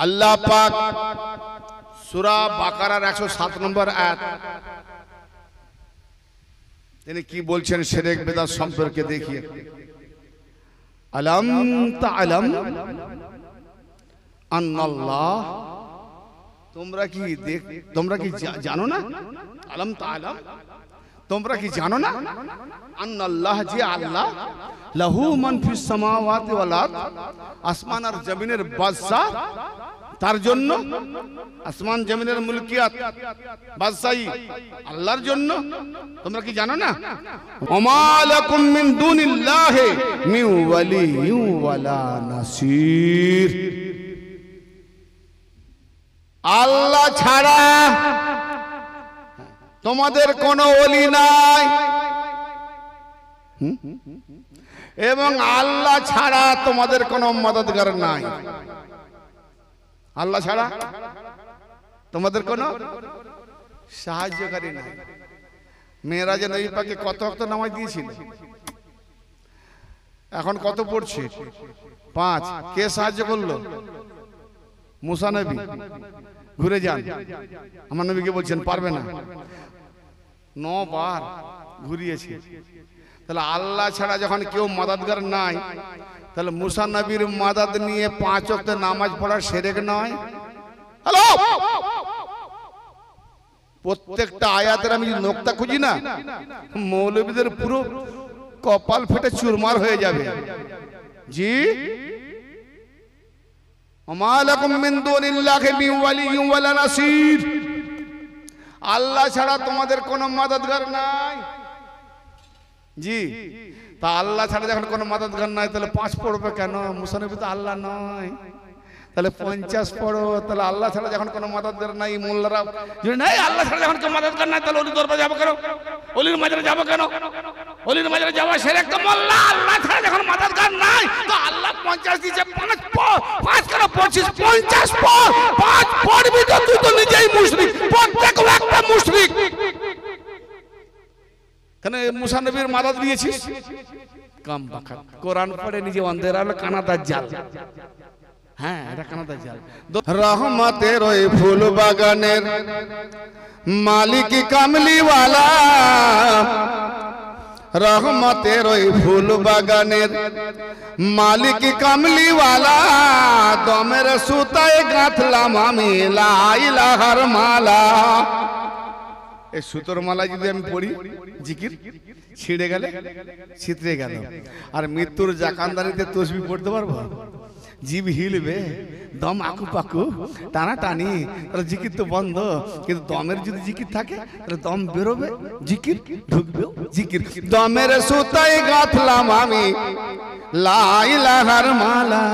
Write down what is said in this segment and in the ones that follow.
আল্লাহ পাক সূরা বাকারার 107 নম্বর আয়াত তিনি কি বলছেন শিরক বিদআত সম্পর্কে দেখিয়ে আলাম তাআলাম আন্নাল্লাহ তোমরা কি জানো না আলাম তাআলাম তোমরা কি জানো না আন্নাল্লাহ যে আল্লাহ লাহু মান ফিস সামাওয়াতি ওয়াল আরদ আসমান আর জমিনের বাদশা তার জন্য আসমান জমিনের মুলকিয়াত বাদশাহী আল্লাহর জন্য তোমরা কি জানো না ওমা লাকুম মিন দুনিল্লাহি মিন ওয়ালিয়্যিন ওয়ালা নাসির আল্লাহ ছাড়া তোমাদের কোনো ওলি নাই এবং আল্লাহ ছাড়া তোমাদের কোনো মদদগার নাই আল্লাহ ছাড়া তোমাদের কোনো সাহায্যকারী নাই মেরাজে নবী পাকে কত ওয়াক্ত নামাজ দিয়েছিল এখন কত পড়ছে 5 কে সাহায্য করলো মুসা নবী ঘুরে যান আমার নবীকে বলছেন পারবে না 9 বার ঘুরিয়েছে তাহলে আল্লাহ ছাড়া যখন কেউ মদদগার নাই তাহলে মুসা নবীর মদদ নিয়ে 5 ওয়াক্ত নামাজ পড়া শিরক নয় হ্যালো প্রত্যেকটা আয়াতের আমি নোকতা খুঁজি না মৌলবীদের পুরো কপাল ফেটে চুরমার হয়ে যাবে জি ওমা লাকুম মিন দুনিল্লাহি মিন ওয়ালিয়্যিন ওয়ালা নাসির আল্লাহ ছাড়া তোমাদের কোনো মদদগার নাই জি তা আল্লাহ ছাড়া যখন কোনো মদদগার নাই তাহলে 5 পড়বে কেন মুসা নবী তো আল্লাহ নয় তাহলে 50 পড়ো তাহলে আল্লাহ ছাড়া যখন কোনো মদদগার নাই মোল্লারা যদি নাই আল্লাহ ছাড়া যখন কোনো মদদগার নাই তাহলে ওলি দরবারে যাব কেন ওলির মাজারে যাব কেন ওলির মাজারে যাওয়া শিরক তো মোল্লা আল্লাহ ছাড়া যখন মদদগার নাই তো আল্লাহ 50 দিয়েছে 5 কেন পড়ছিস 50 পড় 5 পড়বি তো তুই তো নিজেই মুশরিক প্রত্যেক একটা মুশরিক কেন মুসা নবীর মদদ দিয়েছিস কাম বাকা কোরআন পড়ে নিজে অন্ধের আলো কানা দাজ্জাল হ্যাঁ এটা কানা দাজ্জাল রহমতের ওই ফুল বাগানের মালিক কামলি ওয়ালা রহমতের ওই ফুল বাগানের মালিক কামলি ওয়ালা দমের সুতায় গাঁথলাম আমি লা ইলাহার মালা এই সুতোর মালা যদি আমি পড়ি জিকির ছিঁড়ে গেলে ছিতরে গেল আর মৃত্যুর জাকানদানিতে তসবিহ পড়তে পারবো জিভ হিলবে দম আকু পাকু টানা টানি তাহলে জিকির তো বন্ধ কিন্তু দমের যদি জিকির থাকে তাহলে দম বেরোবে জিকির ঢুকবে জিকির দমের সুতায় গাঁথলাম আমি লা ইলাহার মালা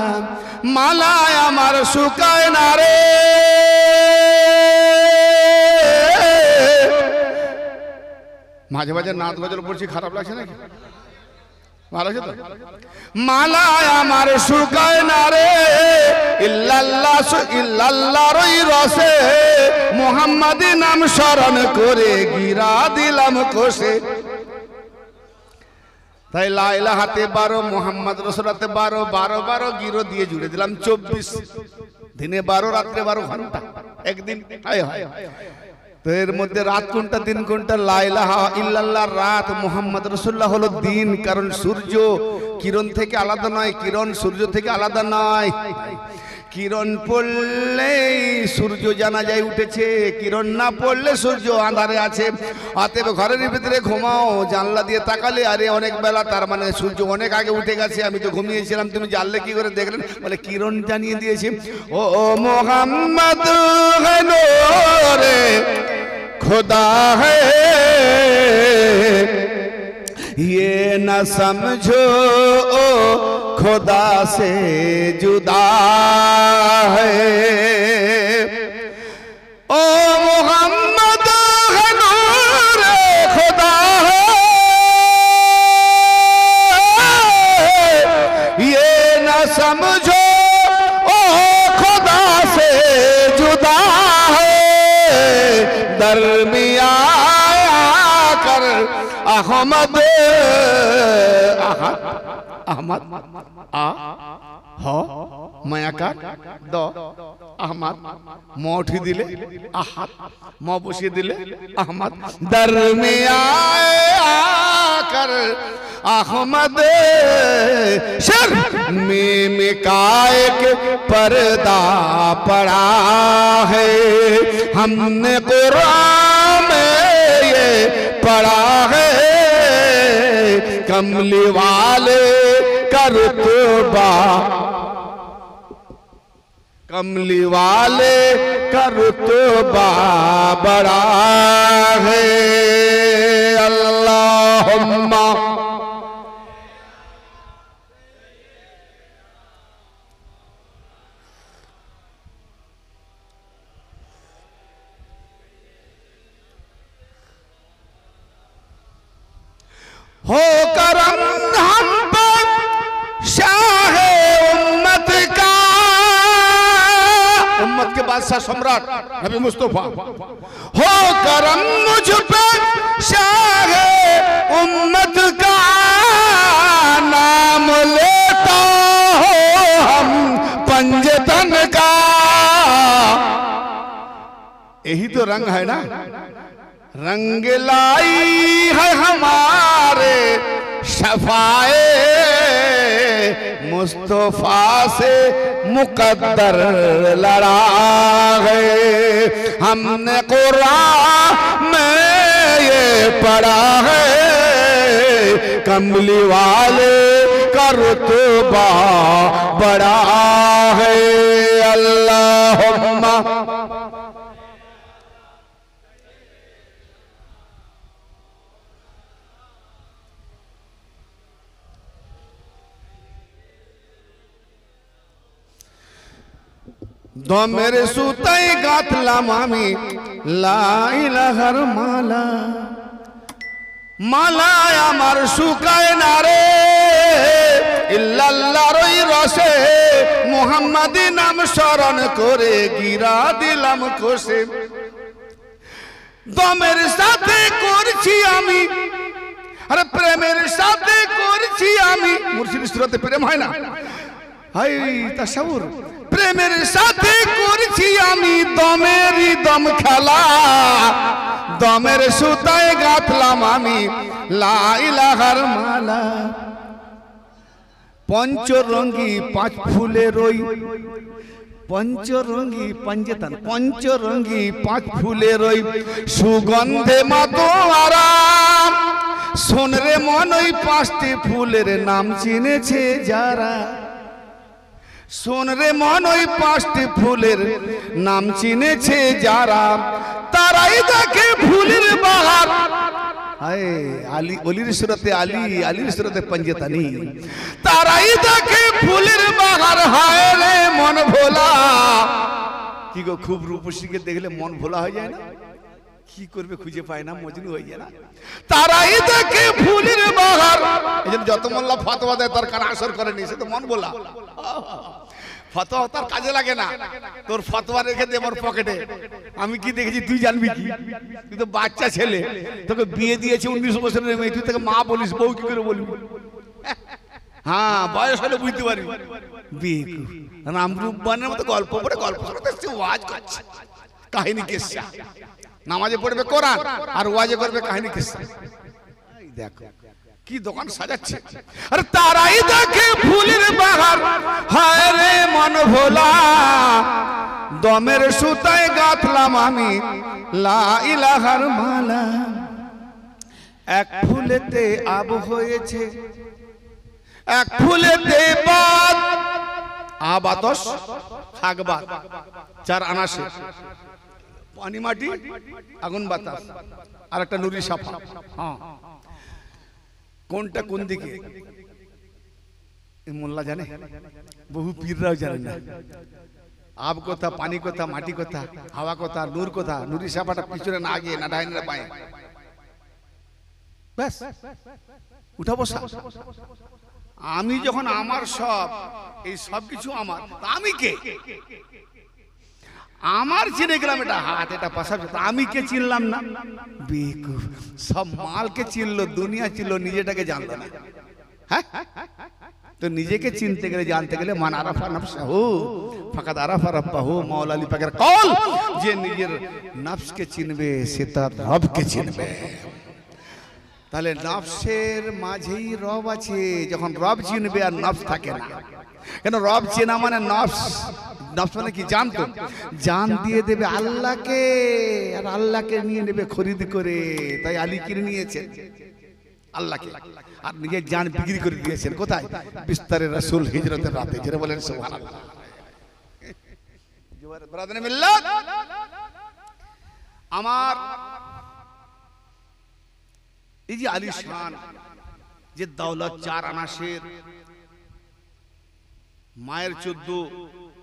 মালায় আমার শুকায় না রে মাঝে মাঝে নাত গজল পড়ছি খারাপ লাগছে নাকি ভালো আছে তো মালায় আমার শুকায় না রে ইল্লাল্লাহর রসে মুহাম্মাদি নাম স্মরণ করে গিরা দিলাম কোষে তাই লা ইলাহাতে 12 মুহাম্মদ রাসূলাতে 12 গিরো দিয়ে জুড়ে দিলাম 24 দিনে 12 রাতে 12 ঘন্টা একদিন হায় হায় তো এর মধ্যে রাত কোনটা দিন কোনটা লা ইলাহা ইল্লাল্লাহ রাত মুহাম্মদ রাসূলুল্লাহ হলো দিন কারণ সূর্য কিরণ থেকে আলাদা নয় কিরণ সূর্য থেকে আলাদা নয় কিরণ পড়লে সূর্য জানা যায় উঠেছে কিরণ না পড়লে সূর্য আঁধারে আছে অতএব ঘরের ভিতরে ঘুমাও জানলা দিয়ে তাকালে আরে অনেক বেলা তার মানে সূর্য অনেক আগে উঠে গেছে আমি তো ঘুমিয়েছিলাম তুমি জানলে কি করে দেখলেন বলে কিরণ জানিয়ে দিয়েছে ও মুহাম্মদ হে নূরে खुदा है ये न समझो खुदा से जुदा है ओ मोहम्मद है नूर खुदा है ये न समझो ओ खुदा से जुदा है दरमिया कर अहमद अहमद आ हो माया का दो अहमद मोठी दिले अहद मौ बसिए दिले अहमद दरमियाए आकर अहमद शर में कायक पर्दा पड़ा है हमने कुरान में ये पढ़ा है कमली वाले का रुतबा कमली वाले का रुतबा बड़ा है अल्लाहुम्मा हो करम हम पर शाहे उम्मत का उम्मत के बादशाह सम्राट नबी मुस्तफा हो करम मुझ पर शाहे उम्मत का नाम लेता हो हम पंजतन का यही तो रंग है ना रंग लाई है हमारे शफाए मुस्तफा से मुकद्दर लड़ा है हमने कुरान में ये पढ़ा है कमली वाले का रुतबा बड़ा है अल्लाहुम्मा दो मेरे सुताई गाथलाम आमी ला इलाहार माला माला আমার শুকায় না রে ইল্লাল্লাহর রসে মুহাম্মাদি নাম স্মরণ করে গিরা দিলাম কোষে দমের সাথে করছি আমি আরে প্রেমের সাথে করছি আমি মুর্শিদের সুরতে প্রেম হয় না হাই তাসাউর প্রেমের সাথে করছি আমি দমেরই দম খেলা দমের সুতায় গাঁথলাম আমি লা ইলাহার মালা পঞ্চরঙ্গী পাঁচ ফুলের ওই পঞ্চরঙ্গী পঞ্চতন পঞ্চরঙ্গী পাঁচ ফুলের ওই সুগন্ধে মাতো আরাম শোন রে মন ওই পাঁচটি ফুলের নাম চিনেছে যারা শোন রে মন ওই পাঁচটি ফুলের নাম চিনেছে যারা তারাই দেখে ফুলের বাহার হায় আলী অলির সুরতে আলী আলীর সুরতে পঞ্জতনি তারাই দেখে ফুলের বাহার হায় রে মন ভোলা কি গো খুব রূপসীকে দেখলে মন ভোলা হয়ে যায় না কি করবে খুঁজে পায় না মজনু হয়ে যায় না তারাই দেখে ফুলের বাহার এজন্য যত মোল্লা ফতোয়া দেয় তার কানে আসর করেনি সে তো মন ভোলা ফতোয়া তার কাজে লাগে না তোর ফতোয়া রেখে দে মোর পকেটে আমি কি দেখেছি তুই জানবি কি তুই তো বাচ্চা ছেলে তোকে বিয়ে দিয়েছে 19 বছরের মেয়ে তুই তাকে মা বলিস বউ কি করে বলবি হ্যাঁ বয়স হলে বুঝতে পারবি বিয়ে রামরূপবানের মতো গল্প করে গল্প করতে ওয়াজ করছে কাহিনী কিসসা নামাজে পড়বে কোরআন আর ওয়াজে করবে কাহিনী কিসসা দেখো কি দোকান সাজাচ্ছে আরে তারাই দেখে ফুলের বাহার হায় রে মন ভোলা দমের সুতায় গাঁথলাম আমি লা ইলাহার মালা এক ফুলেতে আব হয়েছে এক ফুলেতে বাদ আবাতস থাকবাদ চার আনাসে পানি মাটি আগুন বাতাস আর একটা নুরি সাফা হ্যাঁ কোনটা কোন দিকে মোল্লা জানে বহু পীররাও জানে না আব কথা পানি কথা মাটি কথা হাওয়া কথা নূর কথা নুরি সাফাটা পিছনে না আগে না ডাইনে না বাঁয়ে ব্যাস উঠা বসা আমি যখন আমার সব এই সব কিছু আমার আমি কে আমার চিনে গেলাম এটা হাত এটা পাশা আমি কে চিনলাম না বেকুফ সব মালকে চিনলো দুনিয়া চিনলো নিজেটাকে জানলো না হ্যাঁ তো নিজেকে চিনতে গেলে জানতে গেলে মান আরাফা নফসাহু ফাকাদ আরাফা রাব্বাহু। মাওলা আলী পাকের কওল, যে নিজের নফসকে চিনবে সে তার রবকে চিনবে। তাহলে নফসের মাঝেই রব আছে। যখন রব চিনবে আর নফস থাকে না, কেন রব চেনা মানে নফস, নফস মানে কি জানতো, জান দিয়ে দেবে আল্লাহকে, আর আল্লাহকে নিয়ে নেবে খরিদ করে। তাই আলী কিনে নিয়েছেন আল্লাহকে, আর নিজের জান বিক্রি করে দিয়েছেন কোথায়? বিস্তারের রাসূল হিজরতের রাতে। যারা বলেন সুবহানাল্লাহ। ব্রাদারে মিল্লাত, আমার এই যে আলিশান যে দৌলত, 4 আনাসের, মায়ের 14,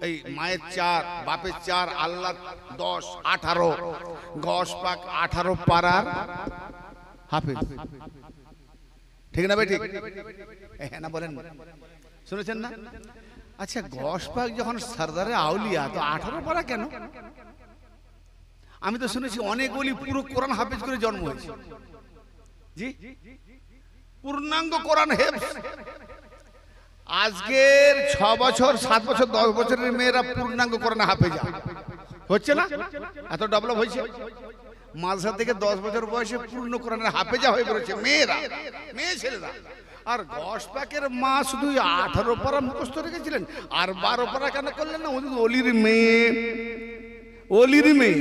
এই মায়ের 4, বাপের 4, আল্লাহ 10, 18, গস পাক 18 পারার হাফেজ। ঠিক না ভাই? ঠিক হ্যাঁ না বলেন, শুনেছেন না? আচ্ছা, গস পাক যখন সরদারে আউলিয়া, তো 18 পারা কেন? আমি তো শুনেছি অনেক ওলি পুরো কোরআন হাফেজ করে জন্ম হয়েছে। জি, পূর্ণাঙ্গ কোরআন হেফজ। আজকের 6 বছর, 7 বছর, 10 বছরের মেয়েরা পূর্ণাঙ্গ কোরআনে হাফেজা হচ্ছে না? এত ডেভেলপ হয়েছে। মাদ্রাসা থেকে 10 বছর বয়সে পূর্ণ কোরআনের হাফেজা হয়ে পড়েছে মেয়েরা, মেয়ে ছেলেরা। আর গস পাকের মা শুধু 18 পারা মুখস্থ রেখেছিলেন, আর 12 পারা কেন করলেন না? অলির মেয়ে, অলির মেয়ে,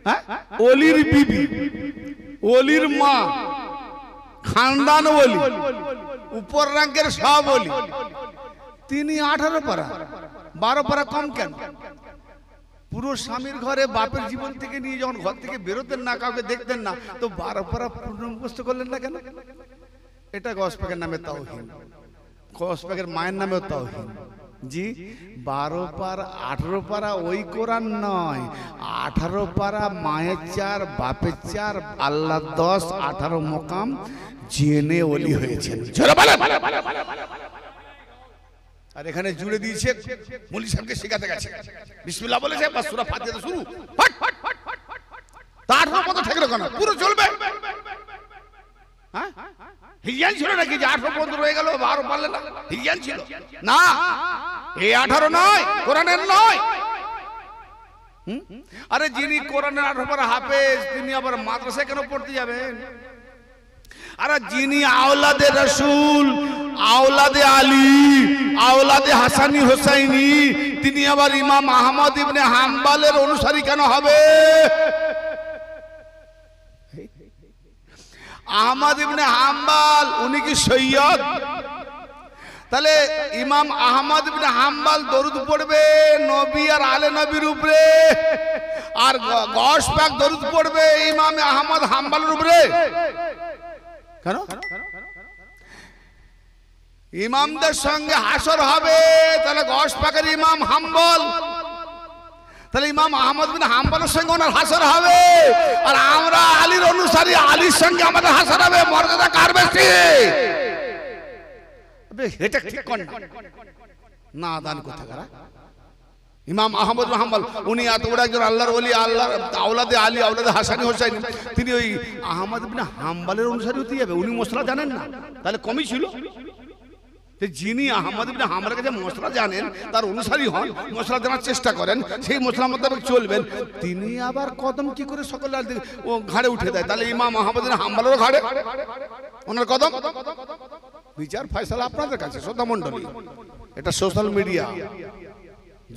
হ্যাঁ, অলির বিবি, অলির মা, খানদান ওলি, উপর র্যাঙ্কের সব ওলি। তিনি 18 পারা, 12 পারা কম কেন? পুরো স্বামীর ঘরে বাপের জীবন থেকে নিয়ে যখন ঘর থেকে বেরোতেন না, কাউকে দেখতেন না, তো 12 পারা পূর্ণ মুখস্থ করলেন না কেন? এটা গস পাকের নামে তাওহীন, গস পাকের মায়ের নামেও তাওহীন। জি, 12 পারা 18 পারা ওই কোরআন নয়, 18 পারা মায়ের 4, বাপের 4, আল্লাহ 10, 18 মোকাম জেনে ওলি হয়েছেন। আর এখানে জুড়ে দিয়েছে মুলি সাহেবকে শেখাতে গেছে, বিসমিল্লাহ বলেছে, বাস সূরা ফাতিহা শুরু, ফট তার মত ঠেকলো কেন? পুরো চলবে। হ্যাঁ, হিজিয়ান ছিল নাকি যে 18 পর্যন্ত রয়ে গেল, 12 পারলেন না? হিজিয়ান ছিল না, এই 18 নয়, কোরআনের নয়। আরে যিনি কোরআনের 18 পারা হাফেজ, তিনি আবার মাদ্রাসায় কেন পড়তে যাবেন? আরে যিনি আওলাদে রাসূল, আওলাদে আলী, আওলাদে হাসানি হোসাইনি, তিনি আবার ইমাম আহমদ ইবনে হাম্বলের অনুসারী কেন হবে? আহমদ ইবনে হাম্বল উনি কি সৈয়দ? তাহলে ইমাম আহমদ ইবনে হাম্বল দরুদ পড়বে নবী আর আলে নবীর উপরে, আর গস পাক দরুদ পড়বে ইমাম আহমদ হাম্বলের উপরে। কেন? ইমামদের সঙ্গে হাসর হবে, তাহলে গস পাকের ইমাম হাম্বল, তাহলে ইমাম আহমদ বিন হাম্বলের সঙ্গে ওনার হাসর হবে। আর আমরা আলীর অনুসারী, আলীর সঙ্গে আমাদের হাসর হবে। মর্যাদা কার বেশি? এটা ঠিক কোন না দান কথা করা? ইমাম আহমদ বিন হাম্বল উনি এত বড় একজন আল্লাহর ওলি, আল্লাহর আওলাদে আলী, আওলাদে হাসানি হোসাইন, তিনি ওই আহমদ বিন হাম্বলের অনুসারী হতে যাবে? উনি মশলা জানেন না, তাহলে কমই ছিল। যিনি আহমদ ইবনে হাম্বলের কাছে মশলা জানেন, তার অনুসারী হন, মশলা জানার চেষ্টা করেন, সেই মশলা মোতাবেক চলবেন, তিনি আবার কদম কি করে সকল ও ঘাড়ে উঠে দেয়? তাহলে ইমাম আহমদ ইবনে হাম্বলেরও ঘাড়ে ওনার কদম। বিচার ফয়সালা আপনাদের কাছে, শ্রোতা মণ্ডলী, এটা সোশ্যাল মিডিয়া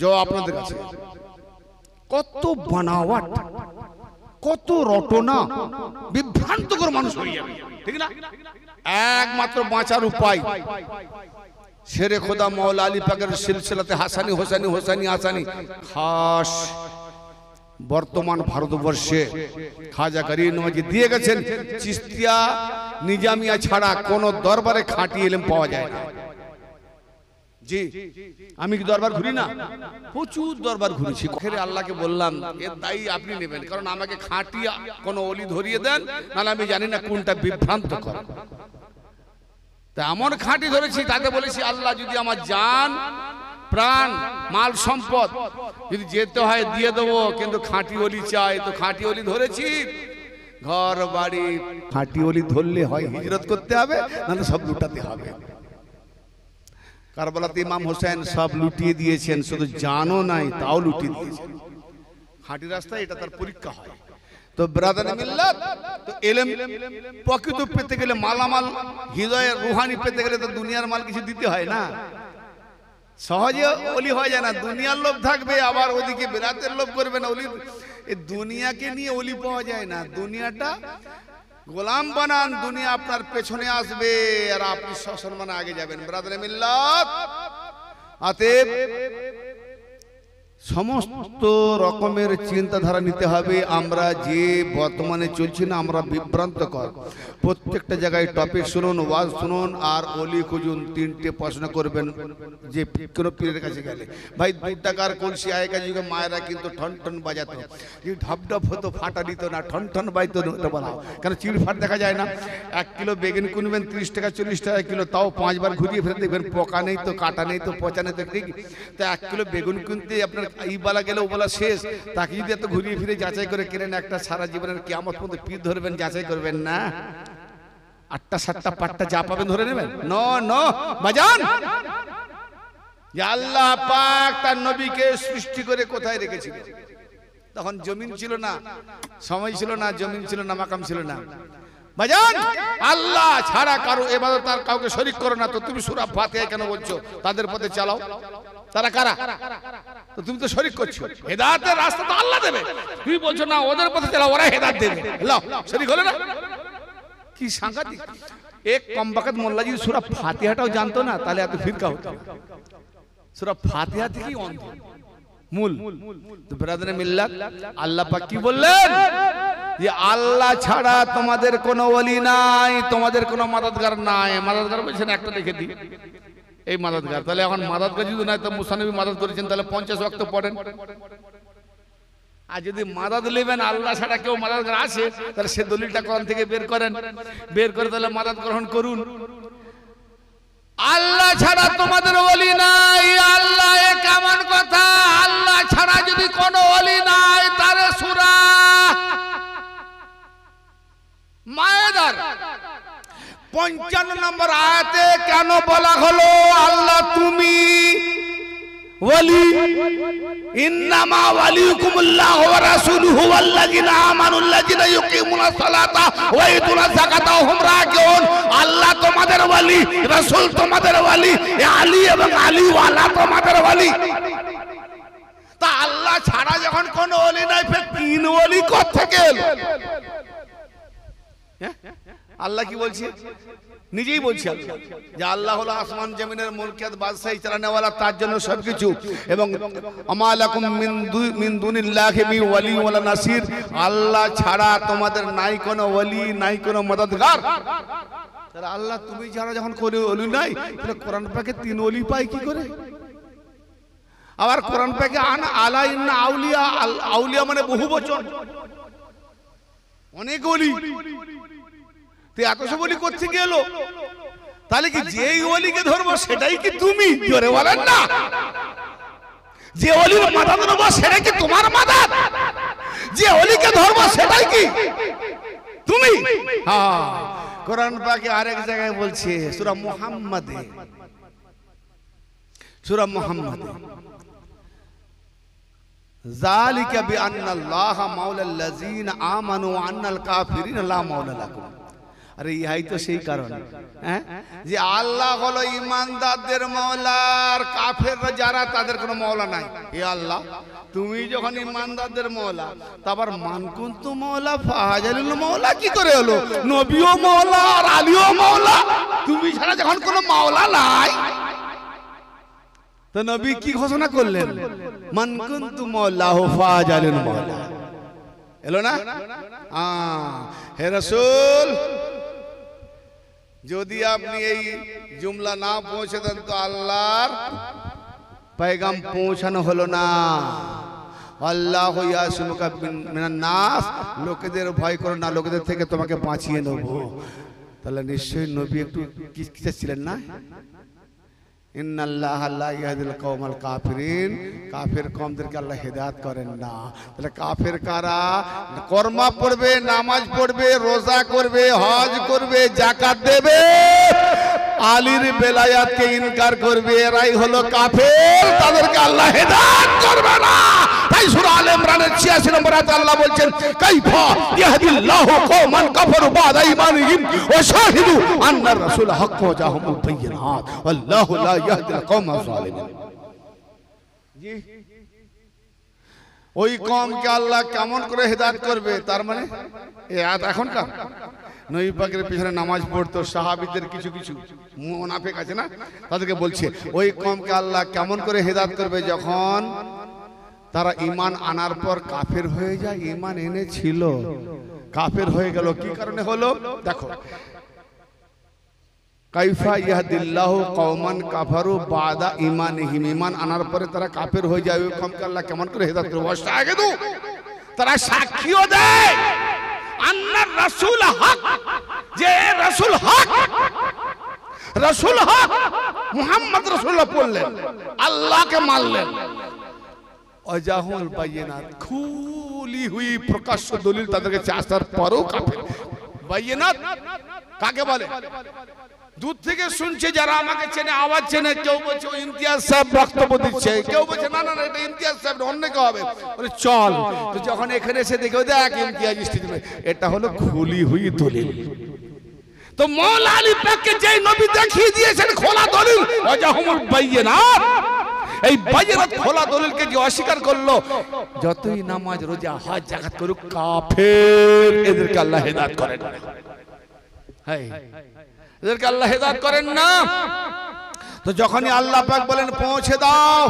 যে আপনাদের কাছে। কত বানাওয়াট, কত রটনা, বিভ্রান্তকর মানুষ হয়ে যাবে, ঠিক না? একমাত্র বাঁচার উপায় শেরে খোদা মাওলা আলী পাকের সিলসিলাতে হাসানি হোসানি, হোসানি হাসানি খাস বর্তমান ভারতবর্ষে খাজা গরিব নওয়াজি দিয়ে গেছেন। চিশতিয়া নিজামিয়া ছাড়া কোন দরবারে খাঁটি ইলম পাওয়া যায় না। জি, আমি কি দরবার ঘুরি না? প্রচুর দরবার ঘুরেছি। আল্লাহকে বললাম এর দায়ী আপনি নেবেন, কারণ আমাকে খাঁটি কোন ওলি ধরিয়ে দেন, নাহলে আমি জানি না কোনটা বিভ্রান্ত করে। তা এমন খাঁটি ধরেছি, তাকে বলেছি আল্লাহ যদি আমার জান, প্রাণ, মাল সম্পদ যদি যেতে হয় দিয়ে দেবো, কিন্তু খাঁটি ওলি চাই। তো খাঁটি ওলি ধরেছি, ঘর বাড়ি খাঁটি ওলি ধরলে হয় হিজরত করতে হবে, নাহলে সব লুটাতে হবে। কারবালাতে ইমাম হোসেন সব লুটিয়ে দিয়েছেন, শুধু জানো নাই তাও লুটিয়ে দিয়েছেন। হাঁটি রাস্তায় এটা তার পরীক্ষা হয়। তো ব্রাদার মিল্লাত, তো এলেম প্রকৃত পেতে গেলে, মালামাল হৃদয়ের রুহানি পেতে গেলে তো দুনিয়ার মাল কিছু দিতে হয় না, সহজে ওলি হয়ে যায় না। দুনিয়ার লোভ থাকবে, আবার ওদিকে বেরাতের লোভ করবে না। ওলি এই দুনিয়াকে নিয়ে ওলি পাওয়া যায় না। দুনিয়াটা গোলাম বানান, দুনিয়া আপনার পেছনে আসবে আর আপনি সসম্মানে আগে যাবেন। ব্রাদার মিল্লাত, অতএব সমস্ত রকমের চিন্তাধারা নিতে হবে। আমরা যে বর্তমানে চলছি না, আমরা বিভ্রান্তকর। প্রত্যেকটা জায়গায় টপিক শুনুন, ওয়াজ শুনুন, আর অলি খুঁজুন। তিনটে প্রশ্ন করবেন যে কোনো পীরের কাছে গেলে, ভাই 2 টাকার কলসি আগেকার যুগে মায়েরা কিন্তু ঠন ঠন বাজাতো, যে ঢপ ঢপ হতো, ফাটা দিত না, ঠন ঠন বাজতো না বলাও, কেন চিড়ফাট দেখা যায় না। 1 কিলো বেগুন কিনবেন 30 টাকা 40 টাকা কিলো, তাও 5 বার ঘুরিয়ে ফেলে দেখবেন পোকা নেই তো, কাটা নেই তো, পচা নেই তো, ঠিক। তো 1 কিলো বেগুন কিনতে আপনার এই বেলা গেলে ও বেলা শেষ, তাকে যদি এত ঘুরিয়ে ফিরে যাচাই করে কেনেন, একটা সারা জীবনের কিয়ামত পর্যন্ত পীর ধরবেন, যাচাই করবেন না। 8টা 7টা পাট্টা যা পাবেন ধরে নেবেন। নো বাজান, যে আল্লাহ পাক তার নবীকে সৃষ্টি করে কোথায় রেখেছিল? তখন জমিন ছিল না, সময় ছিল না, জমিন ছিল না, মাকাম ছিল না। বাজান, আল্লাহ ছাড়া কারো ইবাদত আর কাউকে শরীক করো না। তো তুমি সূরা ফাতিহা কেন বলছো? তাদের পথে চালাও। তারা কারা? তো তুমি তো শরীক করছো। হেদায়েতের রাস্তা তো আল্লাহ দেবে, তুমি বলছো না ওদের পথে চালাও, ওরা হেদায়েত দেবে। লাও, শরীক হলো না? কি সাংঘাতিক! এক কমবাকাত মোল্লা যদি সূরা ফাতিহাটাও জানতো না, তাহলে এত ফিরকা হতো। সূরা ফাতিহা থেকেই অন্ধ মূল। তো ব্রাদারে মিল্লাত, আল্লাহ পাক কি বললেন? যে আল্লাহ ছাড়া তোমাদের কোনো ওলি নাই, তোমাদের কোনো মাদাদগার নাই। মাদাদগার বলছেন একটা লিখে দিই, এই মাদাদগার। তাহলে এখন মাদাদগার যদি নাই, তো মুসা নবী মাদাদ করেছেন, তাহলে 50 ওয়াক্ত পড়েন। আর যদি মাদাদ নেবেন আল্লাহ ছাড়া কেউ মাদাদগার আছে, তাহলে সে দলিলটা কোরআন থেকে বের করেন, বের করে তাহলে মাদাদ গ্রহণ করুন। আল্লাহ ছাড়া তোমাদের ওলি নাই। আল্লাহ এ কেমন কথা? আল্লাহ ছাড়া যদি কোনো ওলি নাই, তারে সূরা মায়েদার 55 নম্বর আয়াতে কেন বলা হলো আল্লাহ তুমি ওলি? ইন্নামা ওয়ালিকুমুল্লাহু ওয়া রাসূলুহু ওয়াল্লাযিনা আমানুল্লাযিনা ইউকিমুনাস সালাতা ওয়া ইউতুনাজ যাকাতা ওয়া হুম রাকিউন। আল্লাহ তোমাদের ওলি, রাসূল তোমাদের ওলি, আলী এবং আলী ওয়ালা তোমাদের ওলি। তা আল্লাহ ছাড়া যখন কোনো ওলি নাই, ফের 3 ওলি কোথা থেকে এলো? আল্লাহ কি বলছে? নিজেই বলছে যে আল্লাহ হলো আসমান জমিনের মুলকিয়াত, বাদশাহী চালানেওয়ালা, তার জন্য সবকিছু। এবং আমালাকুম মিন দুনিল্লাহি মিন ওয়ালি ওয়ালা নাসির। আল্লাহ ছাড়া তোমাদের নাই কোনো ওলি, নাই কোনো মদদগার। তাহলে আল্লাহ তুমি ছাড়া যখন কোনো ওলি নাই, তাহলে কোরআন পাকে 3 ওলি পাই কি করে? আবার কোরআন পাকে আলা ইন্না আউলিয়া, আউলিয়া মানে বহু বচন, অনেক ওলি। এত সব ওলি করতে গেল, তাহলে কি যেই ওলিকে ধরবো সেটাই কি তুমি? জোরে বলেন না। যে ওলির মাদাদ নেবো সেটাই কি তোমার মাদাদ? যে ওলিকে ধরবো সেটাই কি তুমি? হ্যাঁ, কোরআন পাকে আরেক জায়গায় বলছে, সূরা মুহাম্মাদে, সূরা মুহাম্মাদে, যালিকা বিআন্নাল্লাহা মাওলাল্লাযিনা আমানু ওয়া আন্নাল কাফিরিনা লা মাওলা লাকুম। আরে ইহাই তো সেই কারণ, যে আল্লাহ হলো ইমানদারদের মাওলা, আর কাফেররা যারা, তাদের কোনো মাওলা নাই। এ আল্লাহ, তুমি যখন ইমানদারদের মাওলা, তারপর মানকুন্তু মাওলা ফাজালুল মাওলা কি করে হলো? নবীও মাওলা আর আলীও মাওলা। তুমি ছাড়া যখন কোনো মাওলা নাই, তো নবী কি ঘোষণা করলেন? মানকুন্তু মাওলাহু ফাজালুল মাওলা। এলো না? হে রাসূল, যদি আপনি এই জুমলা না পৌঁছে দেন, তো আল্লাহর पैगाम পৌঁছানো হলো না। আল্লাহু ইয়াসিমুকা মিনান নাস, লোকেদের ভয় করো না, লোকেদের থেকে তোমাকে বাঁচিয়ে নেব। তাহলে নিশ্চয়ই নবী একটু কিসে ছিলেন না? ইন্নাল্লাহা লা ইয়াহদিল কওমাল কাফিরিন, কাফের কওমদেরকে আল্লাহ হেদায়েত করেন না। তাহলে কাফের কারা? কর্মা পড়বে, নামাজ পড়বে, রোজা করবে, হজ করবে, যাকাত দেবে, আলীর বেলায়াতকে ইনকার করবে এরাই হলো কাফের, তাদেরকে আল্লাহ হেদায়েত করবে না। তাই সূরা আলে ইমরানের 86 নম্বর আয়াতে আল্লাহ বলছেন কাইফা ইয়াহদিল্লাহু কওমান কাফারু বাদা ঈমানিহিম ওয়া শাহিদু আন্নার রাসূল হক ওয়া জাহুমুল বাইয়িনাত আল্লাহু লা ইয়াহদিল কওমাজ জালিমিন। জি, ওই কওমকে আল্লাহ কেমন করে হেদায়েত করবে? তার মানে এই আয়াত এখনকার নবী পাকের পিছনে নামাজ পড়তো সাহাবীদের কিছু কিছু মুনাফিক আছে না, তাদেরকে বলছে ওই কওমকে আল্লাহ কেমন করে হেদায়েত করবে যখন তারা ঈমান আনার পর কাফের হয়ে যায়। ঈমান এনেছিল, কাফের হয়ে গেল। কি কারণে হলো? দেখো, কাইফা ইয়াহদিল্লাহু কওমান কাফারু বাদা ঈমানিহিম, ঈমান আনার পরে তারা কাফের হয়ে যায়। ওই কওমকে আল্লাহ কেমন করে হেদায়েত করবে? ওয়াশাহিদু, তারা সাক্ষীও দেয় আন্নার রাসূল হক, যে রাসূল হক, রাসূল হক মুহাম্মদ রাসূলুল্লাহ বললেন, আল্লাহকে মানলেন। অজাহুল বাইয়িনাত, খুলি হুই প্রকাশ্য দলিল তাদেরকে চাষার পরও কাফের। বাইয়িনাত কাকে বলে? দূর থেকে শুনছে যারা, আমাকে চেনে, আওয়াজ চেনে। কেউ বলছে ও ইমতিয়াজ সাহেব বক্তব্য দিচ্ছে, কেউ বলছে না না এটা ইমতিয়াজ সাহেব অন্য কেউ হবে। বলে চল, তো যখন এখানে এসে দেখে দেখ ইমতিয়াজ স্টেজ, এটা হলো খুলি হুই দলিল। তো মওলা আলী পাককে যেই নবী দেখিয়ে দিয়েছেন খোলা দলিল, ওয়াজাহুমুল বাইয়িনাত, এই বাইয়িনাত খোলা দলিলকে যে অস্বীকার করলো, যতই নামাজ রোজা হজ যাকাত করুক কাফের, এদেরকে আল্লাহ হেদায়েত করেন না। হ্যাঁ, এদেরকে আল্লাহ হেদায়েত করেন না। তো যখনই আল্লাহ পাক বলেন পৌঁছে দাও,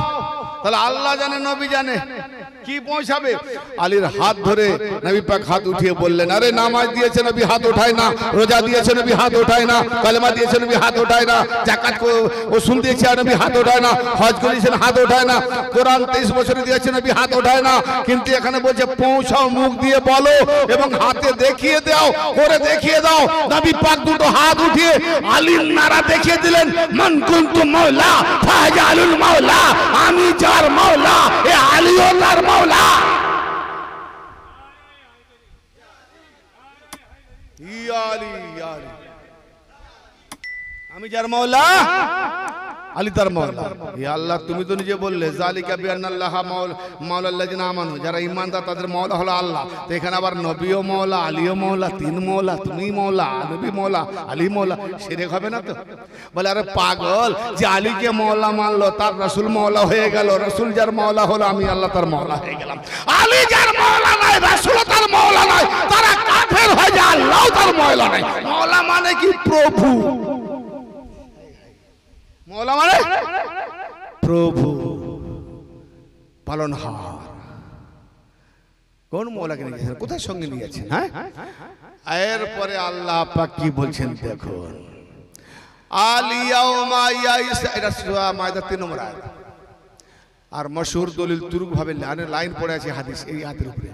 তাহলে আল্লাহ জানে, নবী জানে কি পৌঁছাবে। আলীর হাত ধরে নবী পাক হাত উঠিয়ে বললেন, আরে নামাজ দিয়েছে নবী হাত ওঠায় না, রোজা দিয়েছে নবী হাত ওঠায় না, কালেমা দিয়েছে নবী হাত ওঠায় না, যাকাত ওসুল দিয়েছে নবী হাত ওঠায় না, হজ করেছেন হাত ওঠায় না, কোরআন 23 বছরে দিয়েছে নবী হাত ওঠায় না। কিন্তু এখানে বলছে পৌঁছাও, মুখ দিয়ে বলো এবং হাতে দেখিয়ে দাও, করে দেখিয়ে দাও। নবী পাক দুটো হাত উঠিয়ে আলীর নারা দেখিয়ে দিলেন, মান কুনতু মাওলা ফাজালুল মাওলা, আমি যার মাওলা এ আলী ওয়ালার মাওলা। আমি যার মাওলা আলী তার মাওলা। হে আল্লাহ, তুমি তো নিজে বললে যালিকা বিআন্নাল্লাহা মাওলাল্লাযিনা আমানু, যারা ঈমানদার তাদের মাওলা হলো আল্লাহ। তো এখানে আবার নবীও মাওলা, আলীও মাওলা, তিন মাওলা, তুমি মাওলা, নবী মাওলা, আলী মাওলা, শিরক হবে না তো? বলে আরে পাগল, যে আলীকে মাওলা মানলো তার রাসূল মাওলা হয়ে গেল, রাসূল যার মাওলা হলো আমি আল্লাহ তার মাওলা হয়ে গেলাম। আলী যার মাওলা নয়, রাসূল তার মাওলা নয়, তারা কাফের হয়ে যায়, আল্লাহ তার মাওলা নয়। মাওলা মানে কি? প্রভু। মাওলা মানে প্রভু, পালনহার। কোন মাওলাকে নিয়েছেন, কোথায় সঙ্গে নিয়েছেন? হ্যাঁ, এরপরে আল্লাহ পাক কি বলছেন দেখুন, আলিয়াউমা ইয়াইসা, এটা সূরা মায়দা 3 নম্বর আয়াত। আর মশহুর দলিল তুরুক ভাবে লাইন পড়ে আছে হাদিস এই আয়াতের উপরে।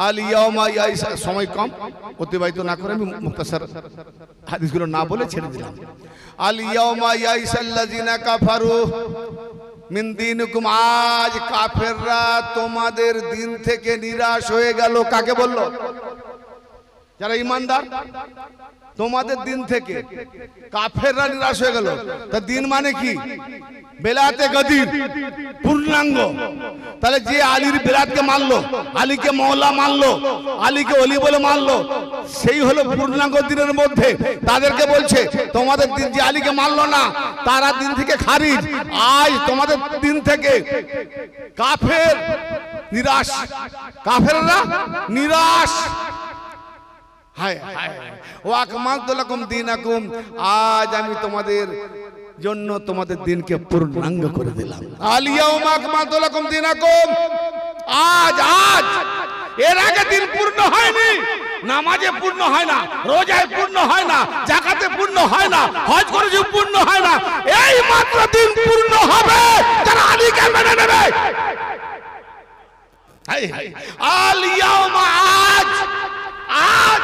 আলিয়াউমা ইয়াইসা, সময় কম, অতিবাহিত না করে আমি মুখতাসার হাদিসগুলো না বলে ছেড়ে দিলাম। আলিয়াউমা ইয়াইসাল্লাযিনা কাফারু মিন দীনিকুম, আজ কাফেররা তোমাদের দিন থেকে নিরাশ হয়ে গেল। কাকে বললো? যারা ঈমানদার, তোমাদের দিন থেকে কাফেররা নিরাশ হয়ে গেল। তা দিন মানে কি? বেলাতে গদির পূর্ণাঙ্গ। তাহলে যে আলীর বেলাতকে মানলো, আলীকে মাওলা মানলো, আলীকে ওলি বলে মানলো, সেই হলো পূর্ণাঙ্গ দিনের মধ্যে। তাদেরকে বলছে তোমাদের দিন, যে আলীকে মানলো না তারা দিন থেকে খারিজ। আজ তোমাদের দিন থেকে কাফের নিরাশ, কাফেররা নিরাশ। হায় হায়, ওয়া আকমালতু লাকুম দীনাকুম, আজ আমি তোমাদের জন্য তোমাদের দিনকে পূর্ণাঙ্গ করে দিলাম। আলিয়াউমা আকমালতু লাকুম দীনাকুম, আজ আজ। এর আগে দিন পূর্ণ হয়নি, নামাজে পূর্ণ হয় না, রোজায় পূর্ণ হয় না, যাকাতে পূর্ণ হয় না, হজ করেছে পূর্ণ হয় না। এই মাত্র দিন পূর্ণ হবে যারা আলীকে মেনে নেবে। আলিয়াউমা, আজ আজ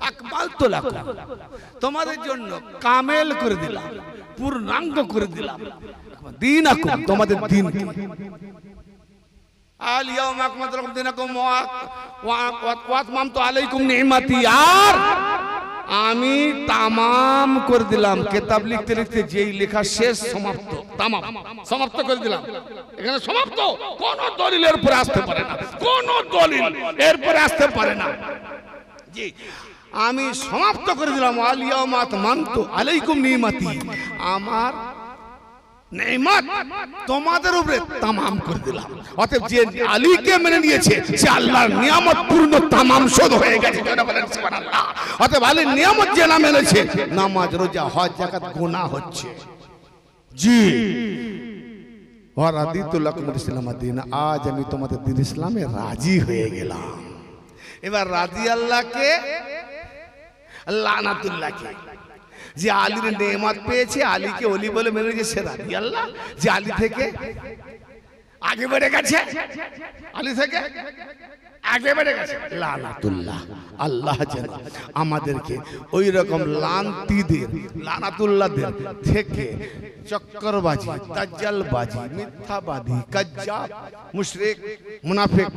আকমালতু লাকুম, তোমাদের জন্য কামেল করে দিলাম, পূর্ণাঙ্গ করে দিলাম দীনাকুম, তোমাদের দিন। আলিয়াউমা আকমালতু লাকুম দীনাকুম ওয়া আতমামতু আলাইকুম নি'মাতি, আর আমি তামাম করে দিলাম। কিতাব লিখতে লিখতে যেই লেখা শেষ, সমাপ্ত, তামাম সমাপ্ত করে দিলাম। এখানে সমাপ্ত, কোন দলিলের উপরে আসতে পারে না, কোন দলিল এরপরে আসতে পারে না। জি, আমি সমাপ্ত করে দিলাম। আলিয়াউমা আতমামতু আলাইকুম নিমাতি, আমার নেয়ামত তোমাদের উপরে তামাম করে দিলাম। অতএব যে আলীকে মেনে নিয়েছে সে আল্লাহর নিয়ামত পূর্ণ তামাম শোধ হয়ে গেছে। বলেন সুবহানাল্লাহ। অতএব আলীর নিয়ামত যে না মেনেছে, নামাজ রোজা হজ যাকাত গুনাহ হচ্ছে। জি, ওয়ারাদিতু লাকুমুল ইসলাম দীন, আজ আমি তোমাদের দ্বীন ইসলামে রাজি হয়ে গেলাম। এবার রাজি আল্লাহকে, লানাতুল্লাহকে। যে আলীর নেয়ামত পেয়েছে, আলীকে ওলি বলে মেনে নিয়েছে, সে রাজি আল্লাহ। যে আলী থেকে আগে বেড়ে গেছে, আলী থেকে আগে বেড়ে গেছে, লানাতুল্লাহ। আল্লাহ যেন আমাদেরকে ওই রকম লানতিদের, লানাতুল্লাহদের থেকে, চক্করবাজি, দাজ্জালবাজি, মিথ্যাবাদী, কাজ্জাব, মুশরিক, মুনাফিক,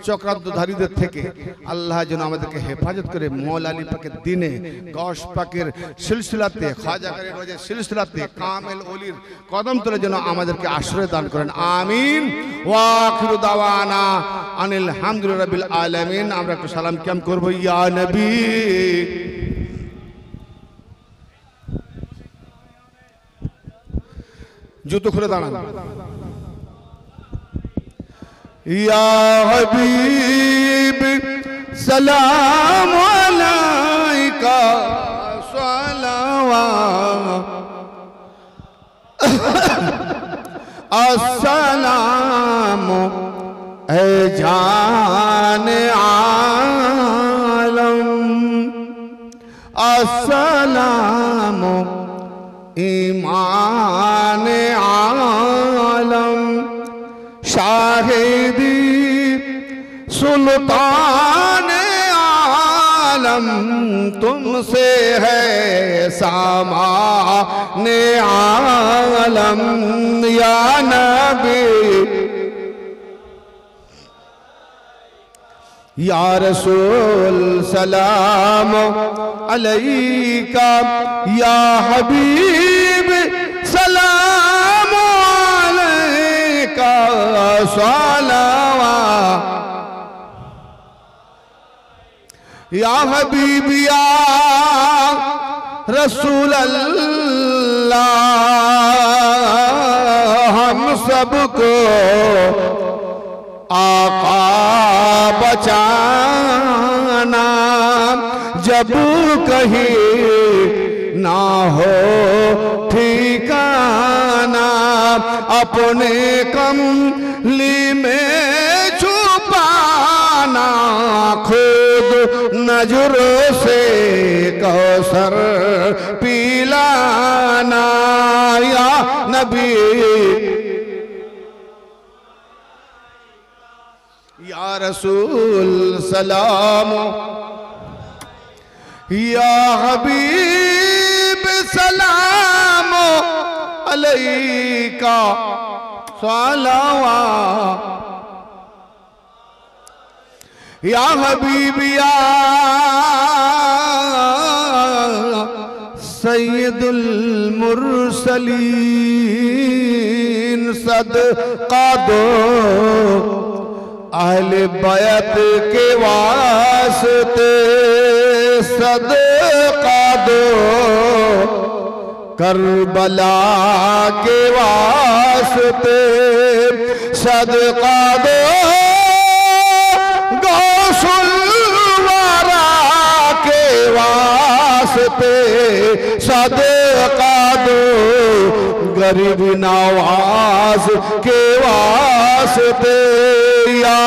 চক্রান্তধারীদের থেকে আল্লাহ যেন আমাদেরকে হেফাজত করে। মৌলা আলী পাকের দিনে, গশ পাকের সিলসিলাতে, খাজা গারির রোজের সিলসিলাতে, কামেল ওলির কদম তলে যেন আমাদেরকে আশ্রয় দান করেন। আমিন। ওয়া আখিরু দাওয়ানা আনিল হামদুলিল্লাহি রাব্বিল আলামিন। আমরা একটু সালাম কিয়াম করব। ইয়া নবী, জুতো খুলে দাঁড়ান। ইয়া হাবিব সালাম আলাইকা সালাওয়াত আসসালামু এ জানে আলম, আসসালামু ইমানে আলম, শাহিদি सुल्तान आलम तुमसे है सामाने आलम या नबी या रसूल सलाम अलैका या हबीब सलाम अलैका सलावत या हबीब या रसूल अल्लाह हम सबको आका बचाना जब कहीं ना हो ठिकाना अपने कमली में छुपाना खुद नजर से कौसर पिलाना या नबी या रसूल सलाम या हबीब सलाम अलैका सलावत या हबीब या सैयदुल मुरसलीन सदका दो अहले बैत के वास्ते सदका दो करबला के वास्ते सदका दो गौसुलवारा के वास्ते सदका दो गरीब नवाज के वास्ते या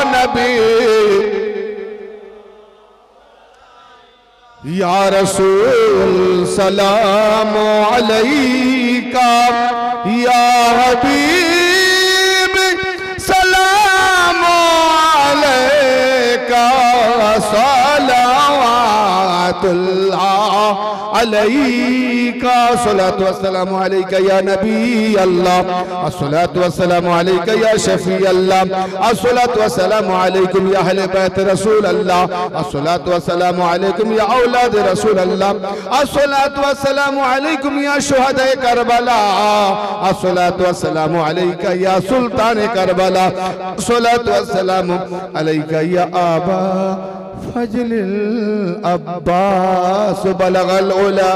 नबी या रसूल सलाम अलैका या हबीब सलाम अलैका सलावतुल्लाह अलैका का अस्सलातु वस्सलामु अलैका या नबी अल्लाह अस्सलातु वस्सलामु अलैका या शफी अल्लाह अस्सलातु वस्सलामु अलैकुम या अहले बैत रसूल अल्लाह अस्सलातु वस्सलामु अलैकुम या औलाद रसूल अल्लाह अस्सलातु वस्सलामु अलैकुम या शुहदाए करबला अस्सलातु वस्सलामु अलैका या सुल्तान करबला अस्सलातु वस्सलामु अलैका या आबा फजलिल अब्बास बलगल उला।